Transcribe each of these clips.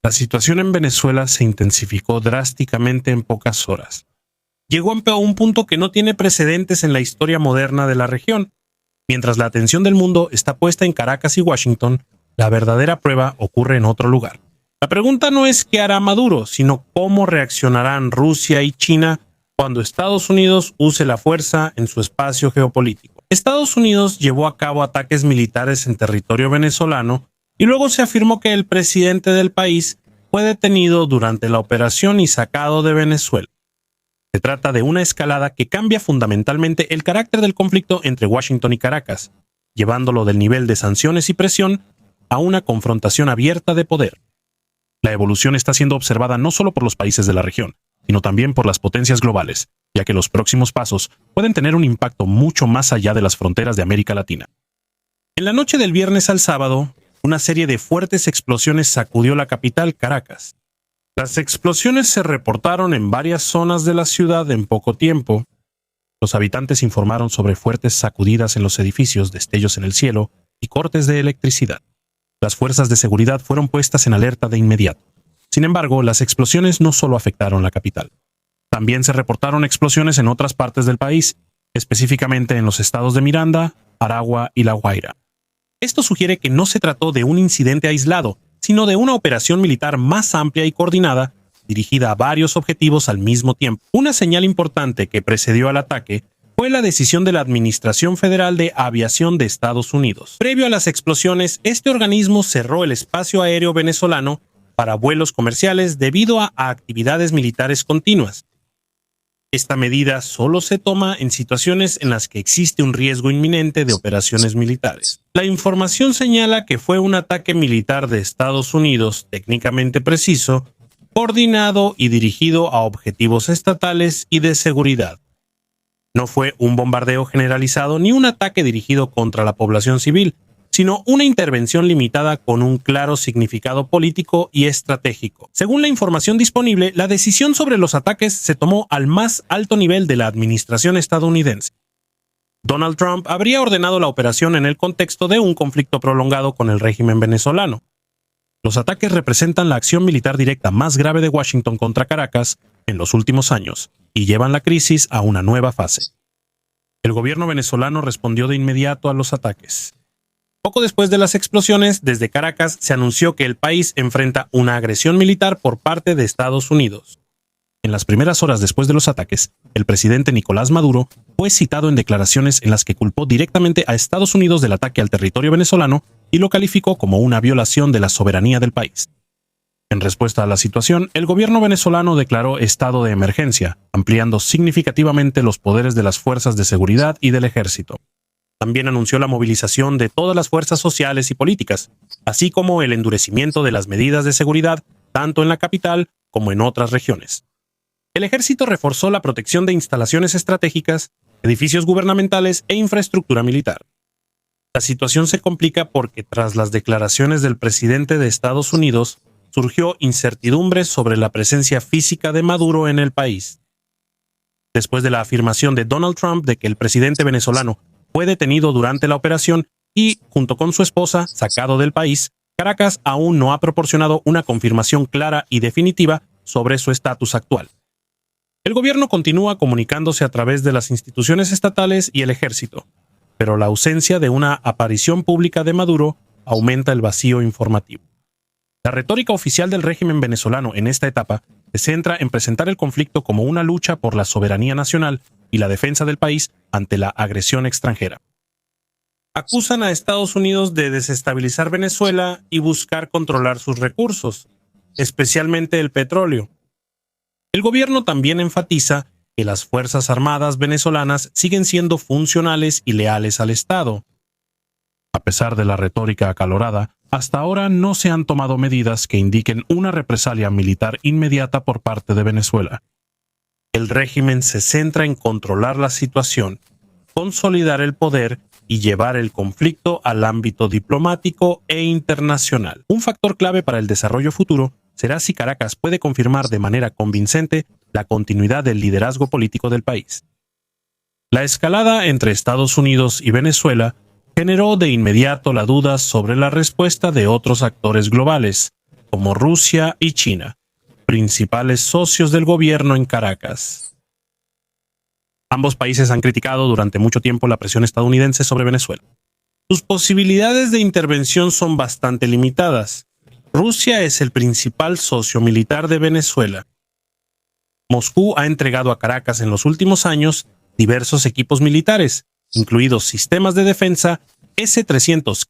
La situación en Venezuela se intensificó drásticamente en pocas horas. Llegó a un punto que no tiene precedentes en la historia moderna de la región. Mientras la atención del mundo está puesta en Caracas y Washington, la verdadera prueba ocurre en otro lugar. La pregunta no es qué hará Maduro, sino cómo reaccionarán Rusia y China cuando Estados Unidos use la fuerza en su espacio geopolítico. Estados Unidos llevó a cabo ataques militares en territorio venezolano y luego se afirmó que el presidente del país fue detenido durante la operación y sacado de Venezuela. Se trata de una escalada que cambia fundamentalmente el carácter del conflicto entre Washington y Caracas, llevándolo del nivel de sanciones y presión a una confrontación abierta de poder. La evolución está siendo observada no solo por los países de la región, sino también por las potencias globales, ya que los próximos pasos pueden tener un impacto mucho más allá de las fronteras de América Latina. En la noche del viernes al sábado, una serie de fuertes explosiones sacudió la capital, Caracas. Las explosiones se reportaron en varias zonas de la ciudad en poco tiempo. Los habitantes informaron sobre fuertes sacudidas en los edificios, destellos en el cielo y cortes de electricidad. Las fuerzas de seguridad fueron puestas en alerta de inmediato. Sin embargo, las explosiones no solo afectaron la capital. También se reportaron explosiones en otras partes del país, específicamente en los estados de Miranda, Aragua y La Guaira. Esto sugiere que no se trató de un incidente aislado, sino de una operación militar más amplia y coordinada, dirigida a varios objetivos al mismo tiempo. Una señal importante que precedió al ataque fue la decisión de la Administración Federal de Aviación de Estados Unidos. Previo a las explosiones, este organismo cerró el espacio aéreo venezolano para vuelos comerciales debido a actividades militares continuas. Esta medida solo se toma en situaciones en las que existe un riesgo inminente de operaciones militares. La información señala que fue un ataque militar de Estados Unidos, técnicamente preciso, coordinado y dirigido a objetivos estatales y de seguridad. No fue un bombardeo generalizado ni un ataque dirigido contra la población civil, sino una intervención limitada con un claro significado político y estratégico. Según la información disponible, la decisión sobre los ataques se tomó al más alto nivel de la administración estadounidense. Donald Trump habría ordenado la operación en el contexto de un conflicto prolongado con el régimen venezolano. Los ataques representan la acción militar directa más grave de Washington contra Caracas en los últimos años y llevan la crisis a una nueva fase. El gobierno venezolano respondió de inmediato a los ataques. Poco después de las explosiones, desde Caracas se anunció que el país enfrenta una agresión militar por parte de Estados Unidos. En las primeras horas después de los ataques, el presidente Nicolás Maduro fue citado en declaraciones en las que culpó directamente a Estados Unidos del ataque al territorio venezolano y lo calificó como una violación de la soberanía del país. En respuesta a la situación, el gobierno venezolano declaró estado de emergencia, ampliando significativamente los poderes de las fuerzas de seguridad y del ejército. También anunció la movilización de todas las fuerzas sociales y políticas, así como el endurecimiento de las medidas de seguridad tanto en la capital como en otras regiones. El ejército reforzó la protección de instalaciones estratégicas, edificios gubernamentales e infraestructura militar. La situación se complica porque tras las declaraciones del presidente de Estados Unidos, surgió incertidumbre sobre la presencia física de Maduro en el país. Después de la afirmación de Donald Trump de que el presidente venezolano fue detenido durante la operación y, junto con su esposa, sacado del país, Caracas aún no ha proporcionado una confirmación clara y definitiva sobre su estatus actual. El gobierno continúa comunicándose a través de las instituciones estatales y el ejército, pero la ausencia de una aparición pública de Maduro aumenta el vacío informativo. La retórica oficial del régimen venezolano en esta etapa se centra en presentar el conflicto como una lucha por la soberanía nacional y la defensa del país ante la agresión extranjera. Acusan a Estados Unidos de desestabilizar Venezuela y buscar controlar sus recursos, especialmente el petróleo. El gobierno también enfatiza que las Fuerzas Armadas venezolanas siguen siendo funcionales y leales al Estado. A pesar de la retórica acalorada, hasta ahora no se han tomado medidas que indiquen una represalia militar inmediata por parte de Venezuela. El régimen se centra en controlar la situación, consolidar el poder y llevar el conflicto al ámbito diplomático e internacional. Un factor clave para el desarrollo futuro será si Caracas puede confirmar de manera convincente la continuidad del liderazgo político del país. La escalada entre Estados Unidos y Venezuela generó de inmediato la duda sobre la respuesta de otros actores globales, como Rusia y China, principales socios del gobierno en Caracas. Ambos países han criticado durante mucho tiempo la presión estadounidense sobre Venezuela. Sus posibilidades de intervención son bastante limitadas. Rusia es el principal socio militar de Venezuela. Moscú ha entregado a Caracas en los últimos años diversos equipos militares, incluidos sistemas de defensa S-300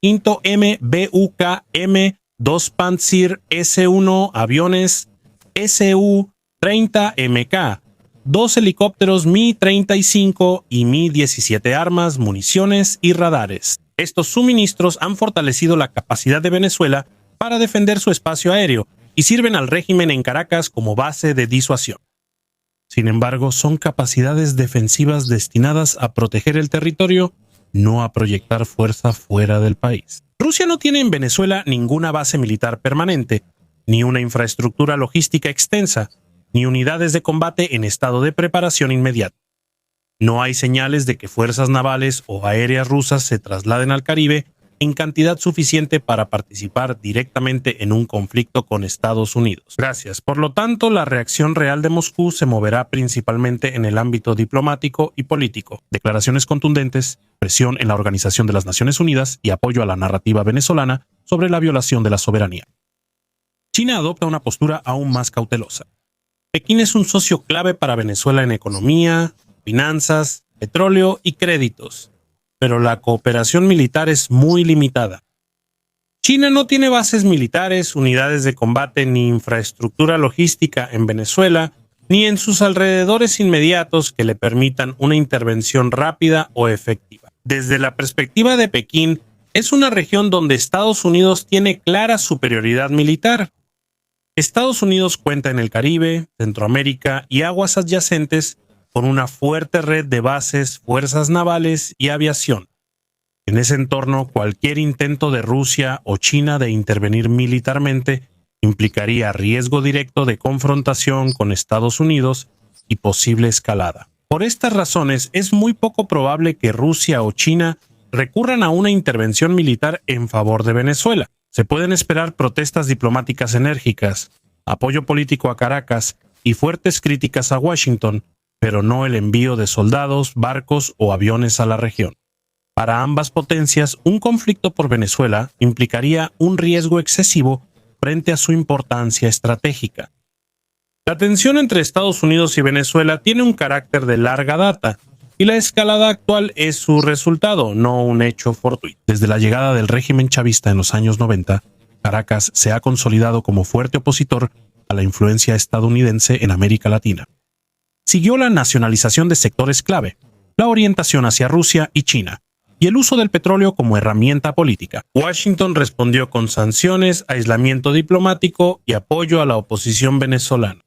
BUK-M, 2 Pantsir S-1 aviones Su-30MK, 2 helicópteros Mi-35 y Mi-17 armas, municiones y radares. Estos suministros han fortalecido la capacidad de Venezuela para defender su espacio aéreo y sirven al régimen en Caracas como base de disuasión. Sin embargo, son capacidades defensivas destinadas a proteger el territorio, no a proyectar fuerza fuera del país. Rusia no tiene en Venezuela ninguna base militar permanente, ni una infraestructura logística extensa, ni unidades de combate en estado de preparación inmediata. No hay señales de que fuerzas navales o aéreas rusas se trasladen al Caribe en cantidad suficiente para participar directamente en un conflicto con Estados Unidos. Gracias. Por lo tanto, la reacción real de Moscú se moverá principalmente en el ámbito diplomático y político. Declaraciones contundentes, presión en la Organización de las Naciones Unidas y apoyo a la narrativa venezolana sobre la violación de la soberanía. China adopta una postura aún más cautelosa. Pekín es un socio clave para Venezuela en economía, finanzas, petróleo y créditos, pero la cooperación militar es muy limitada. China no tiene bases militares, unidades de combate ni infraestructura logística en Venezuela, ni en sus alrededores inmediatos que le permitan una intervención rápida o efectiva. Desde la perspectiva de Pekín, es una región donde Estados Unidos tiene clara superioridad militar. Estados Unidos cuenta en el Caribe, Centroamérica y aguas adyacentes con una fuerte red de bases, fuerzas navales y aviación. En ese entorno, cualquier intento de Rusia o China de intervenir militarmente implicaría riesgo directo de confrontación con Estados Unidos y posible escalada. Por estas razones, es muy poco probable que Rusia o China recurran a una intervención militar en favor de Venezuela. Se pueden esperar protestas diplomáticas enérgicas, apoyo político a Caracas y fuertes críticas a Washington, pero no el envío de soldados, barcos o aviones a la región. Para ambas potencias, un conflicto por Venezuela implicaría un riesgo excesivo frente a su importancia estratégica. La tensión entre Estados Unidos y Venezuela tiene un carácter de larga data, y la escalada actual es su resultado, no un hecho fortuito. Desde la llegada del régimen chavista en los años 90, Caracas se ha consolidado como fuerte opositor a la influencia estadounidense en América Latina. Siguió la nacionalización de sectores clave, la orientación hacia Rusia y China, y el uso del petróleo como herramienta política. Washington respondió con sanciones, aislamiento diplomático y apoyo a la oposición venezolana.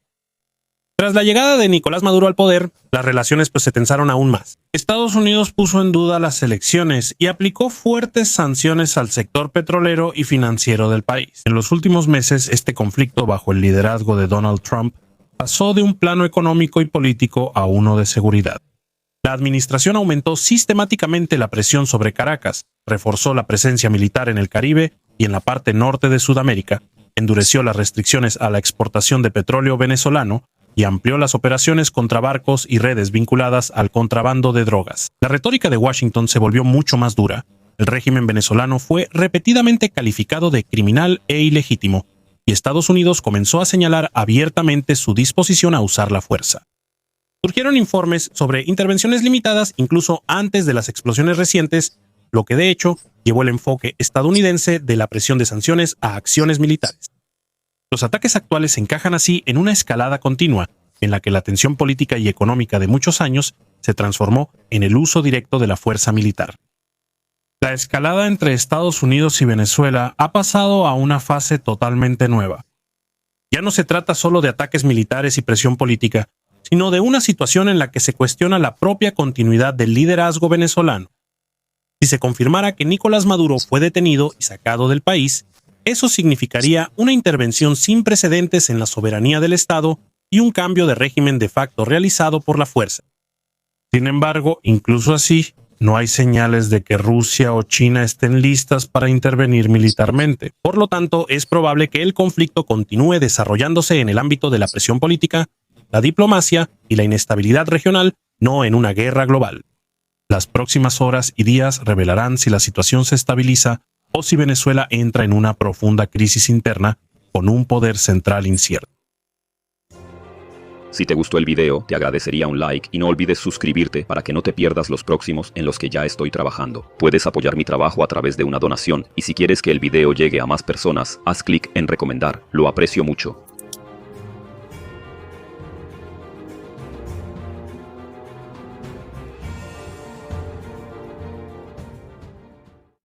Tras la llegada de Nicolás Maduro al poder, las relaciones se tensaron aún más. Estados Unidos puso en duda las elecciones y aplicó fuertes sanciones al sector petrolero y financiero del país. En los últimos meses, este conflicto bajo el liderazgo de Donald Trump pasó de un plano económico y político a uno de seguridad. La administración aumentó sistemáticamente la presión sobre Caracas, reforzó la presencia militar en el Caribe y en la parte norte de Sudamérica, endureció las restricciones a la exportación de petróleo venezolano y amplió las operaciones contra barcos y redes vinculadas al contrabando de drogas. La retórica de Washington se volvió mucho más dura. El régimen venezolano fue repetidamente calificado de criminal e ilegítimo, y Estados Unidos comenzó a señalar abiertamente su disposición a usar la fuerza. Surgieron informes sobre intervenciones limitadas incluso antes de las explosiones recientes, lo que de hecho llevó el enfoque estadounidense de la presión de sanciones a acciones militares. Los ataques actuales encajan así en una escalada continua, en la que la tensión política y económica de muchos años se transformó en el uso directo de la fuerza militar. La escalada entre Estados Unidos y Venezuela ha pasado a una fase totalmente nueva. Ya no se trata solo de ataques militares y presión política, sino de una situación en la que se cuestiona la propia continuidad del liderazgo venezolano. Si se confirmara que Nicolás Maduro fue detenido y sacado del país, eso significaría una intervención sin precedentes en la soberanía del Estado y un cambio de régimen de facto realizado por la fuerza. Sin embargo, incluso así, no hay señales de que Rusia o China estén listas para intervenir militarmente. Por lo tanto, es probable que el conflicto continúe desarrollándose en el ámbito de la presión política, la diplomacia y la inestabilidad regional, no en una guerra global. Las próximas horas y días revelarán si la situación se estabiliza o si Venezuela entra en una profunda crisis interna con un poder central incierto. Si te gustó el video, te agradecería un like y no olvides suscribirte para que no te pierdas los próximos en los que ya estoy trabajando. Puedes apoyar mi trabajo a través de una donación y si quieres que el video llegue a más personas, haz clic en recomendar. Lo aprecio mucho.